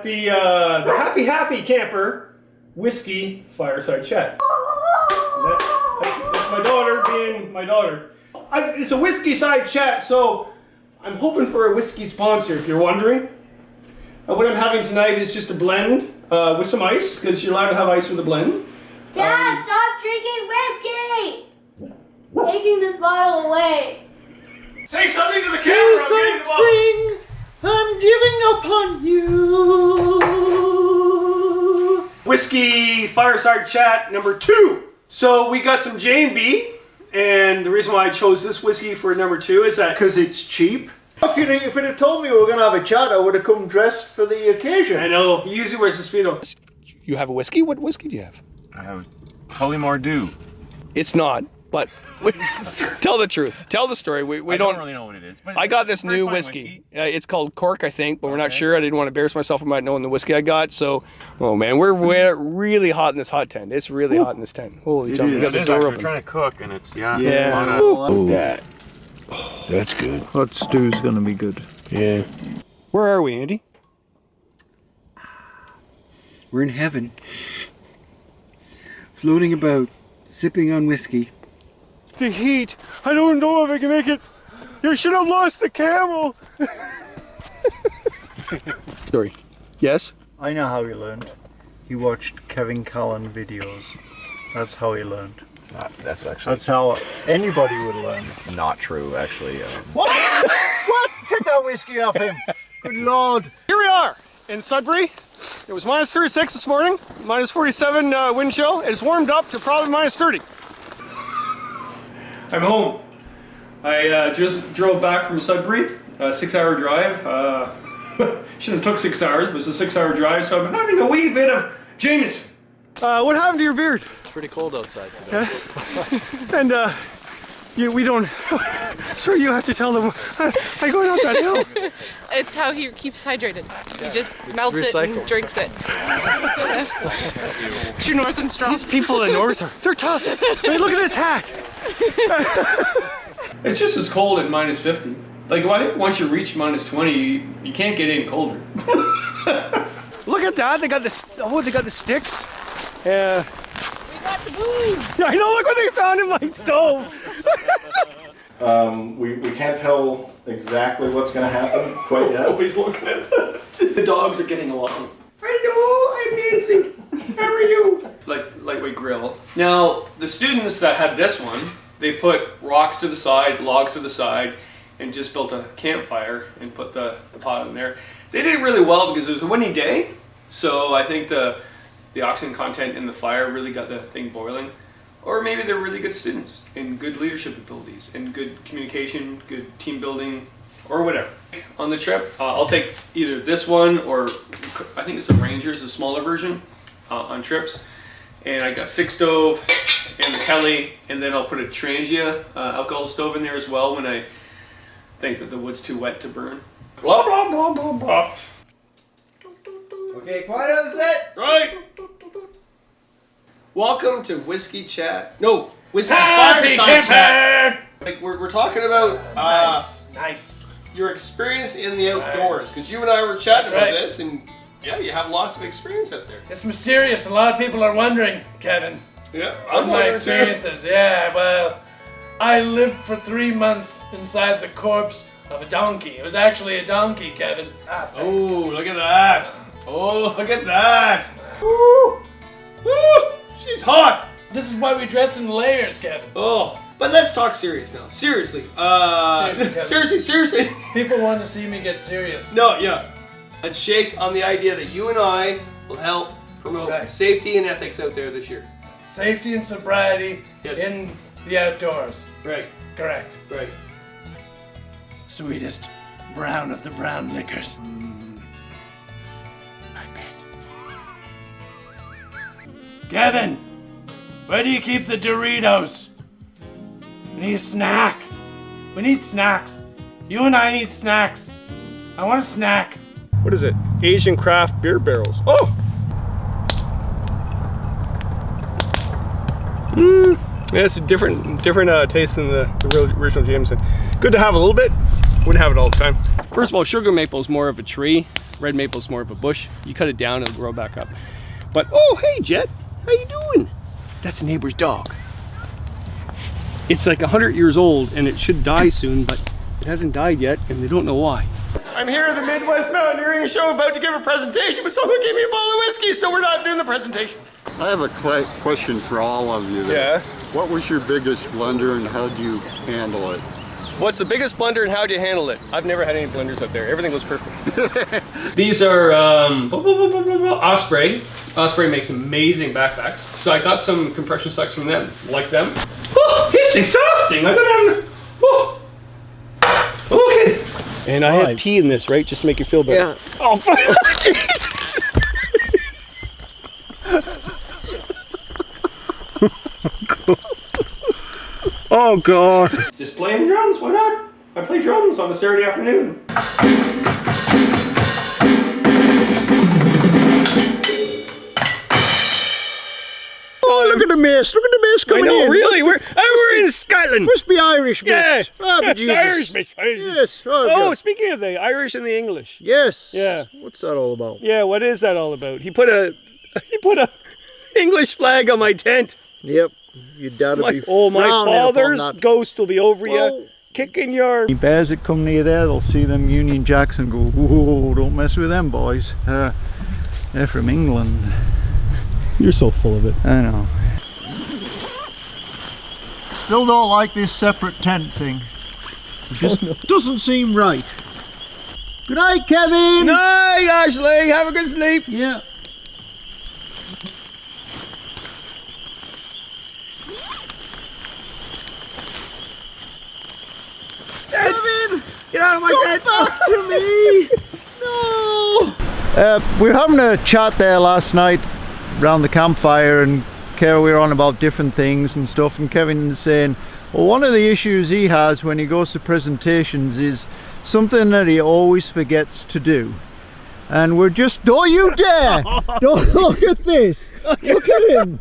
the Happy Camper Whisky Fireside Chat. That's my daughter being my daughter. It's a whiskey side chat, so I'm hoping for a whiskey sponsor, if you're wondering. What I'm having tonight is just a blend with some ice, because you're allowed to have ice with a blend. Dad, stop drinking whiskey! Taking this bottle away. Say something to the camera! Say something! I'm giving up on you! Whiskey Fireside Chat number 2. So we got some J&B, and the reason why I chose this whiskey for number 2 is that because it's cheap. If you'd have told me we were going to have a chat, I would have come dressed for the occasion. I know, he usually wears a Speedo. You have a whiskey? What whiskey do you have? I have Tullamore Dew. It's not, but tell the truth. Tell the story. We don't really know what it is. But I got this new whiskey. It's called Cork, I think, but we're not sure. I didn't want to embarrass myself about knowing the whiskey I got. So, oh man, we're really hot in this hot tent. It's really hot in this tent. Holy jump! We got the door open. We're trying to cook, and it's Yeah. That. Oh, that's good. Hot stew's going to be good. Yeah. Where are we, Andy? We're in heaven. Floating about, sipping on whiskey. The heat. I don't know if I can make it. You should have lost the camel. Sorry. Yes? I know how he learned. He watched Kevin Callan videos. That's how he learned. That's actually That's how anybody would learn. not true, actually. What? What? Take that whiskey off him. Good Lord. Here we are in Sudbury. It was minus 36 this morning, minus 47 wind chill. It's warmed up to probably minus 30. I'm home. I just drove back from Sudbury, a 6-hour drive. Shouldn't have took 6 hours, but it's a 6-hour drive, so I'm having a wee bit of Jameson. What happened to your beard? It's pretty cold outside today. And we don't. Sure, you have to tell them. I go down that hill. It's how he keeps hydrated. He just melts it and drinks it. True North and strong. These people in the north they're tough. I mean, look at this hat. It's just as cold at minus 50. Like, I think once you reach minus 20, you can't get any colder. Look at that. They got this. Oh, they got the sticks. Yeah. We got the booze. I know. Look what they found in my stove. We can't tell exactly what's going to happen quite yet. Nobody's looking at that. The dogs are getting along. Hello, I'm Nancy. How are you? Lightweight grill. Now, the students that had this one, they put rocks to the side, logs to the side, and just built a campfire and put the pot in there. They did really well because it was a windy day, so I think the oxygen content in the fire really got the thing boiling. Or maybe they're really good students and good leadership abilities and good communication, good team building, or whatever. On the trip, I'll take either this one or I think it's a Ranger's, a smaller version on trips. And I got 6 stove and the Kelly, and then I'll put a Trangia alcohol stove in there as well when I think that the wood's too wet to burn. Blah, blah, blah, blah, blah. Okay, quiet on the set. Right. Welcome to Whiskey Chat. No, Whiskey Fireside Chat. Like we're talking about Nice. your experience in the outdoors, because you and I were chatting about this, and yeah, you have lots of experience out there. It's mysterious. A lot of people are wondering, Kevin, Yeah, what my experiences. Yeah, well, I lived for 3 months inside the corpse of a donkey. It was actually a donkey, Kevin. Oh, look at that. Oh, look at that. Woo. Woo. She's hot. This is why we dress in layers, Kevin. Oh, but let's talk serious now. Seriously. Seriously. People want to see me get serious. No, yeah. Let's shake on the idea that you and I will help promote safety and ethics out there this year. Safety and sobriety in the outdoors. Right. Correct. Right. Sweetest brown of the brown liquors. I bet. Kevin, where do you keep the Doritos? We need a snack. We need snacks. You and I need snacks. I want a snack. What is it? Asian craft beer barrels. Oh! Yeah, it's a different taste than the real original Jameson. Good to have a little bit. Wouldn't have it all the time. First of all, sugar maple is more of a tree red maple's more of a bush. You cut it down, it'll grow back up. But, oh, hey, Jet, how you doing? That's the neighbor's dog. It's like 100 years old and it should die soon, but it hasn't died yet and they don't know why. I'm here at the Midwest Mountaineering Show about to give a presentation, but someone gave me a bottle of whiskey, so we're not doing the presentation. I have a question for all of you. Yeah? What was your biggest blunder and how do you handle it? What's the biggest blunder and how do you handle it? I've never had any blunders out there. Everything was perfect. These are Osprey. Osprey makes amazing backpacks. So I got some compression socks from them. Like them. Oh, it's exhausting. I gotta have. Oh. Okay. And I had tea in this, right? Just to make you feel better. Yeah. Oh, Jesus. Oh God. Just playing drums, why not? I play drums on a Saturday afternoon. Oh, look at the mist! Look at the mist coming in! I know, really? We're in Scotland! Must be Irish mist! Yeah! Oh, but Jesus! Irish mist! Yes! Oh, speaking of the Irish and the English. Yes! Yeah. What's that all about? Yeah, what is that all about? He put a English flag on my tent. Yep. Your dad will be oh, my frowning father's upon that. ghost will be over you, kicking your... Any bears that come near there, they'll see them Union Jacks and go, whoa, don't mess with them boys. They're from England. You're so full of it. I know. Still don't like this separate tent thing. It just doesn't seem right. Good night, Kevin! Good night, Ashley! Have a good sleep! Yeah. Kevin! Get out of my tent! Come back to me! No! We were having a chat there last night around the campfire, and we were on about different things and stuff, and Kevin is saying, well, one of the issues he has when he goes to presentations is something that he always forgets to do. And we're just, don't you dare! Don't look at this! Look at him!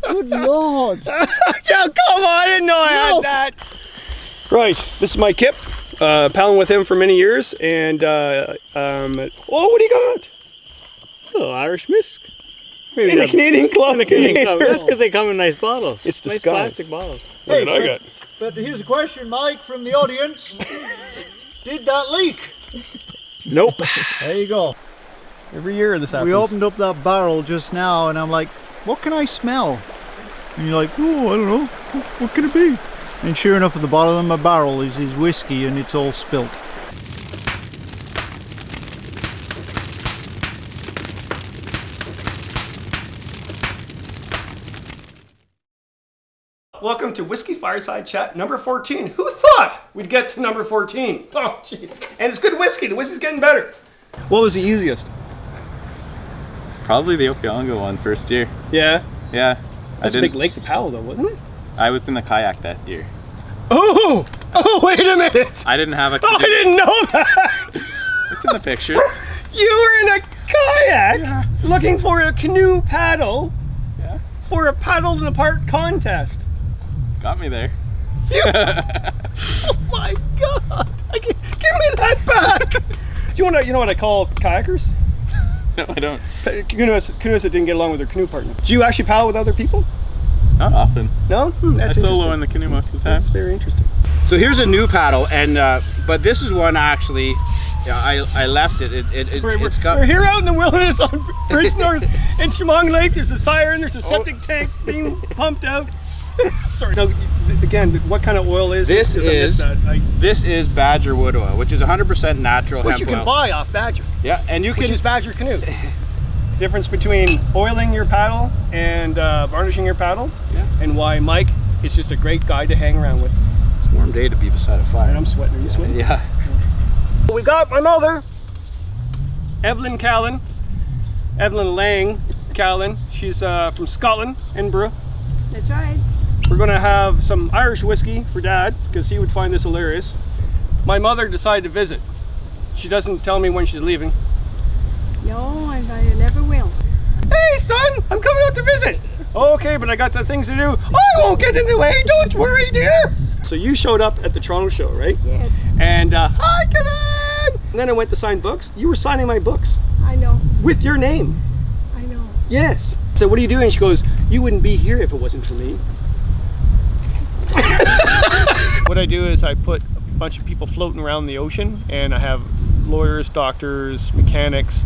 Good Lord! So come on, I didn't know I had that! Right, this is my Kip. Palling with him for many years, and oh, what do you got? Oh, Irish Misk. Maybe in a Canadian club. In a Canadian club. That's because they come in nice bottles. It's nice disguised. plastic bottles. Hey, what I got? But here's a question, Mike, from the audience. Did that leak? Nope. There you go. Every year this happens. We opened up that barrel just now, and I'm like, what can I smell? And you're like, oh, I don't know. What can it be? And sure enough, at the bottom of my barrel is his whiskey, and it's all spilt. Welcome to Whisky Fireside Chat number 14. Who thought we'd get to number 14? Oh, gee. And it's good whiskey. The whiskey's getting better. What was the easiest? Probably the Opeongo one first year. Yeah? Yeah. That's a big lake to paddle though, wasn't it? I was in the kayak that year. Oh! Oh, wait a minute! I didn't have a canoe. Oh, I didn't know that! It's in the pictures. You were in a kayak looking for a canoe paddle for a paddle in the park contest. Got me there. Oh my God! Give me that back! Do you know what I call kayakers? No, I don't. Canoeists that didn't get along with their canoe partner. Do you actually paddle with other people? Not often. No? I solo in the canoe most of the time. That's very interesting. So here's a new paddle, and but this is one actually. Yeah, I left it. We're here out in the wilderness on Bridge North in Chemong Lake. There's a siren. There's a septic tank being pumped out. Sorry. No, again, what kind of oil is this? This is Badger wood oil, which is 100% natural hemp oil. Which you can buy off Badger. Yeah, and you can. Which is Badger Canoe. Difference between oiling your paddle and varnishing your paddle, and why Mike is just a great guy to hang around with. It's a warm day to be beside a fire. And I'm sweating. Are you sweating? Yeah. We got my mother, Evelyn Callan, Evelyn Lang Callan. She's from Scotland, Edinburgh. That's right. We're gonna have some Irish whiskey for Dad because he would find this hilarious. My mother decided to visit. She doesn't tell me when she's leaving. No, I never will. Hey son, I'm coming out to visit. Okay, but I got the things to do. I won't get in the way, don't worry dear. So you showed up at the Toronto show, right? Yes. And hi Kevin! And then I went to sign books. You were signing my books. I know. With your name. I know. Yes. So what are you doing? She goes, you wouldn't be here if it wasn't for me. What I do is I put a bunch of people floating around the ocean, and I have lawyers, doctors, mechanics,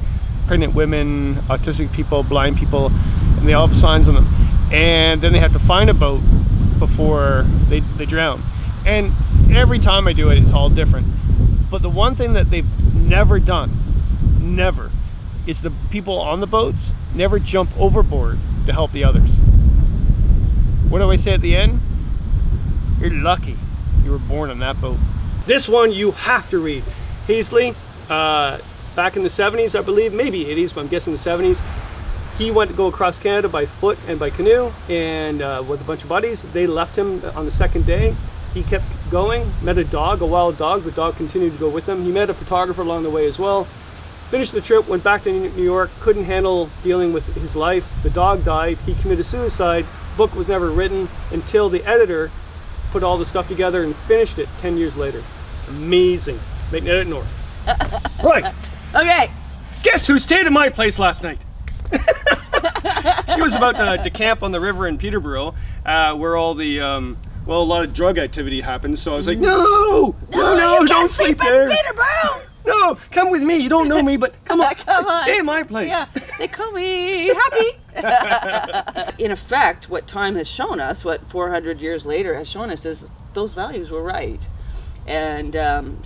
pregnant women, autistic people, blind people, and they all have signs on them. And then they have to find a boat before they drown. And every time I do it, it's all different. But the one thing that they've never done, never, is the people on the boats never jump overboard to help the others. What do I say at the end? You're lucky you were born on that boat. This one you have to read. Paisley, back in the 70s, I believe, maybe 80s, but I'm guessing the 70s. He went to go across Canada by foot and by canoe, and with a bunch of buddies. They left him on the second day. He kept going, met a dog, a wild dog. The dog continued to go with him. He met a photographer along the way as well. Finished the trip, went back to New York, couldn't handle dealing with his life. The dog died, he committed suicide. Book was never written until the editor put all the stuff together and finished it 10 years later. Amazing. Magnetic North. Right. Okay. Guess who stayed at my place last night? She was about to camp on the river in Peterborough, where all the, well, a lot of drug activity happens. So I was like, no, don't sleep there. Peterborough. No, come with me. You don't know me, but come on, stay at my place. Yeah, they call me happy. In effect, what time has shown us, what 400 years later has shown us, is those values were right. And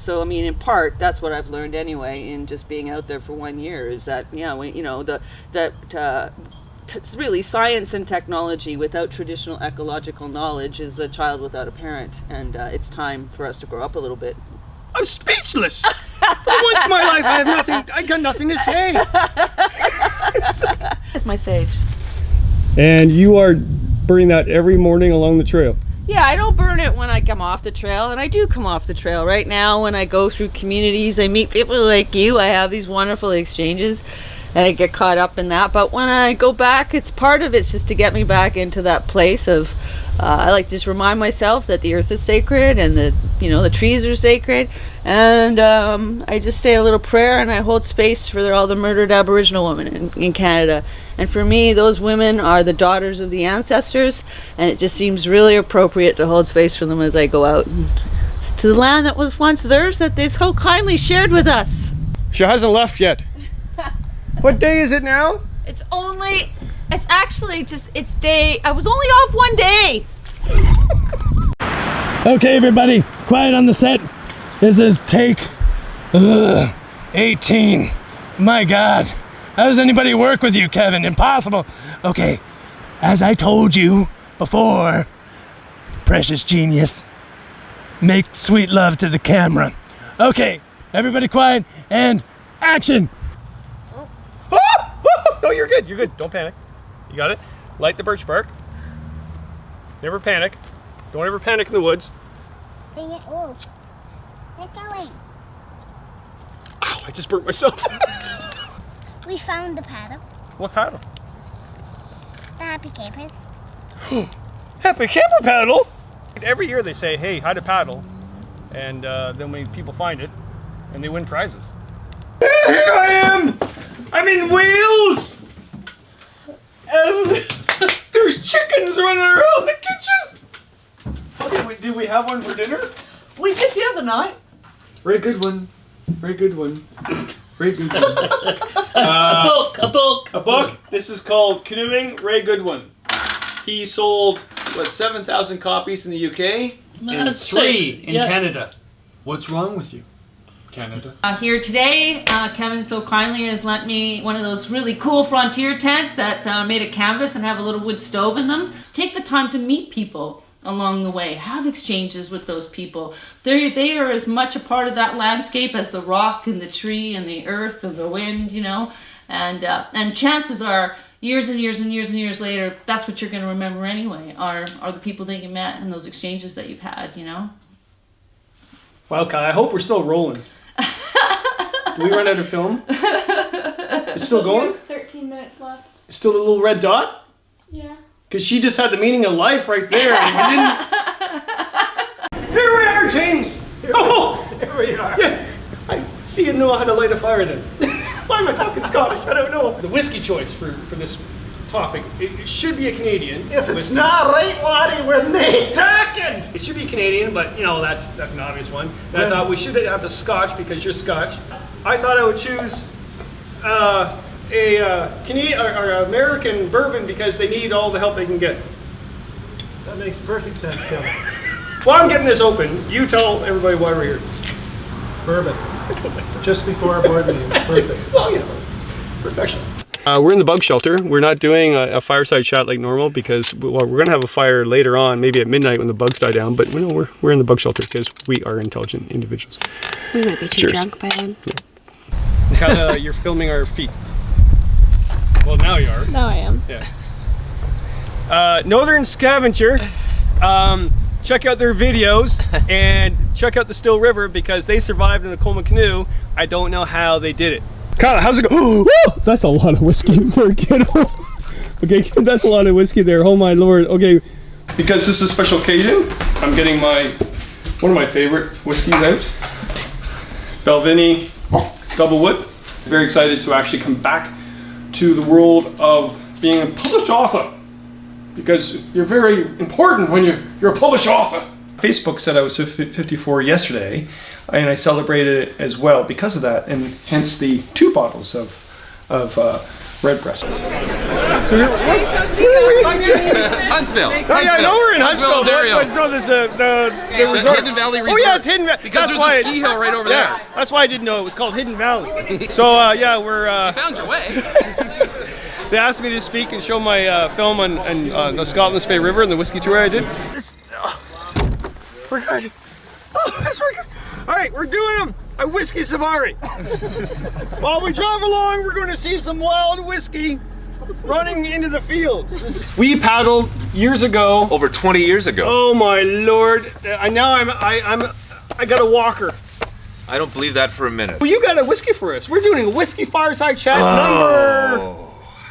so, I mean, in part, that's what I've learned anyway in just being out there for 1 year, is that, yeah, you know, really science and technology without traditional ecological knowledge is a child without a parent, and it's time for us to grow up a little bit. I'm speechless. For once in my life, I got nothing to say. That's my sage. And you are burning that every morning along the trail. Yeah, I don't burn it when I come off the trail, and I do come off the trail. Right now, when I go through communities, I meet people like you, I have these wonderful exchanges, and I get caught up in that. But when I go back, it's part of it's just to get me back into that place of, I like to just remind myself that the earth is sacred, and the, you know, the trees are sacred, and I just say a little prayer, and I hold space for all the murdered Aboriginal women in Canada. And for me, those women are the daughters of the ancestors, and it just seems really appropriate to hold space for them as I go out to the land that was once theirs, that they so kindly shared with us. She hasn't left yet. What day is it now? It's actually just, I was only off 1 day. Okay, everybody, quiet on the set. This is take 18. My God. How does anybody work with you, Kevin? Impossible. Okay, as I told you before, precious genius, make sweet love to the camera. Okay, everybody quiet and action. No, you're good. You're good. Don't panic. You got it? Light the birch bark. Never panic. Don't ever panic in the woods. Dang it. Oh. Get going. Ow, I just burnt myself. We found the paddle. What paddle? The Happy Campers. Happy camper paddle? Every year they say, hey, hide a paddle. And then when people find it, and they win prizes. Here I am! I'm in Wales! There's chickens running around the kitchen! Okay, did we have one for dinner? We did the other night. Very good one. Very good one. Very good one. A book. This is called Canoeing, Ray Goodwin. He sold, 7,000 copies in the UK and 3 in Canada. What's wrong with you, Canada? Here today, Kevin so kindly has lent me one of those really cool frontier tents that are made of canvas and have a little wood stove in them. Take the time to meet people along the way. Have exchanges with those people. They are as much a part of that landscape as the rock and the tree and the earth and the wind, you know. And chances are, years and years and years and years later, that's what you're going to remember anyway, are the people that you met and those exchanges that you've had, you know. Well, Kai, I hope we're still rolling. Did we run out of film? It's still going? 13 minutes left. Still a little red dot? Yeah. Because she just had the meaning of life right there. And we didn't... Here we are, James! Oh! Here we are. Yeah. See, you know how to light a fire then. Why am I talking Scottish? I don't know. The whiskey choice for this topic, it should be a Canadian. If it's not right, Waddy, we're not talking. It should be Canadian, but you know, that's an obvious one. And I thought we should have the Scotch because you're Scotch. I thought I would choose a Canadian or American bourbon because they need all the help they can get. That makes perfect sense, Kevin. While I'm getting this open, you tell everybody why we're here. Bourbon. Just before our board meeting. Perfect. Well, you know, professional. We're in the bug shelter. We're not doing a fireside chat like normal because we're going to have a fire later on, maybe at midnight when the bugs die down. But we're in the bug shelter because we are intelligent individuals. We might be too drunk by then. Yeah. Kinda, you're filming our feet. Well, now you are. Now I am. Yeah. Northern Scavenger. Check out their videos and check out the Still River because they survived in a Coleman canoe. I don't know how they did it. Kyle, how's it going? Oh, that's a lot of whiskey for a kiddo. Okay, that's a lot of whiskey there. Oh my lord. Okay, because this is a special occasion, I'm getting one of my favorite whiskeys out. Balvenie Double Wood. Very excited to actually come back to the world of being a published author. Because you're very important when you're a published author. Facebook said I was 54 yesterday, and I celebrated it as well because of that, and hence the 2 bottles of Redbreast. Huntsville. Oh yeah, I know we're in Huntsville. Ontario. So there's the resort. Hidden Valley Resort. Oh yeah, it's Hidden Valley. Because there's a ski hill right over there. That's why I didn't know it was called Hidden Valley. So yeah, we're. You found your way. They asked me to speak and show my film on the Scotland's Bay River and the whiskey tour I did. We're good. Oh, that's we're good. All right, we're doing a whiskey safari. While we drive along, we're going to see some wild whiskey running into the fields. We paddled years ago. Over 20 years ago. Oh my lord! I got a walker. I don't believe that for a minute. Well, you got a whiskey for us. We're doing a Whisky Fireside Chat number.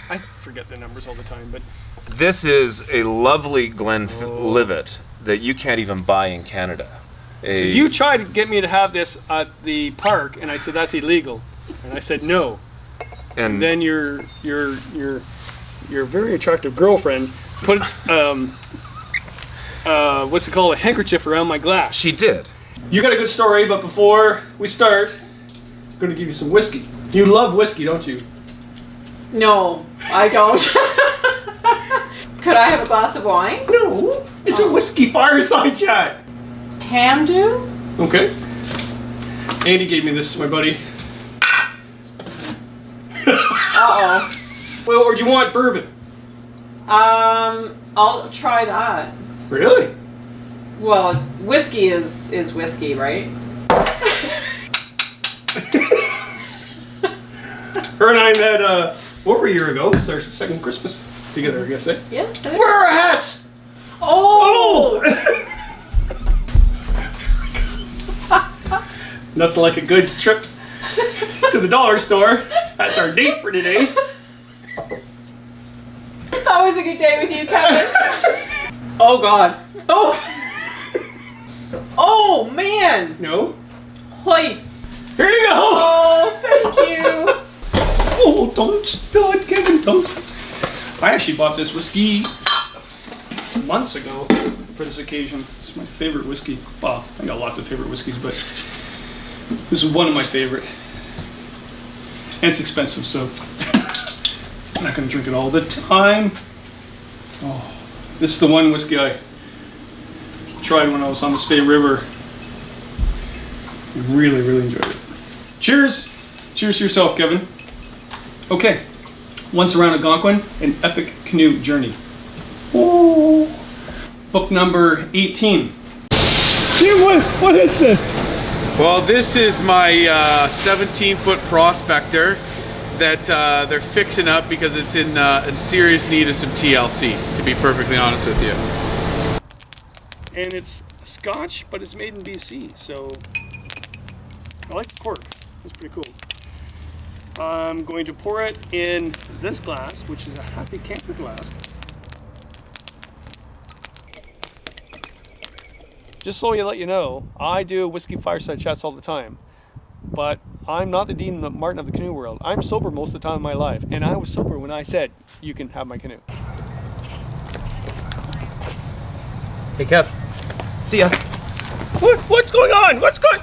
I forget the numbers all the time, but this is a lovely Glenlivet that you can't even buy in Canada. So you tried to get me to have this at the park, and I said that's illegal, and I said no. And then your very attractive girlfriend put what's it called, a handkerchief around my glass. She did. You got a good story, but before we start, I'm going to give you some whiskey. You love whiskey, don't you? No, I don't. Could I have a glass of wine? No, it's a Whisky Fireside Chat. Can do? Okay. Andy gave me this, my buddy. Uh-oh. Well, or do you want bourbon? I'll try that. Really? Well, whiskey is whiskey, right? Her and I met over a year ago. This is our second Christmas together, I guess, eh? Yes. Where are our hats? Oh! Nothing like a good trip to the dollar store. That's our date for today. It's always a good day with you, Kevin. Oh God. Oh. Oh man. No. Hoi. Here you go. Oh, thank you. Oh, don't spill it, Kevin. Don't. I actually bought this whiskey months ago for this occasion. It's my favorite whiskey. Well, I got lots of favorite whiskeys, but this is one of my favorite. And it's expensive, so I'm not going to drink it all the time. Oh, this is the one whiskey I tried when I was on the Spey River. Really, really enjoyed it. Cheers! Cheers to yourself, Kevin. Okay, once around Algonquin, an epic canoe journey. Oh. Book number 18. Jim, what is this? Well, this is my 17-foot Prospector that they're fixing up because it's in serious need of some TLC, to be perfectly honest with you. And it's Scotch, but it's made in BC, so I like the cork. That's pretty cool. I'm going to pour it in this glass, which is a Happy Camper glass. Just so you let you know, I do Whisky Fireside Chats all the time, but I'm not the Dean Martin of the canoe world. I'm sober most of the time of my life, and I was sober when I said, you can have my canoe. Hey, Kev. See ya. What's going on? What's going?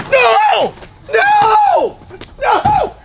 No! No! No!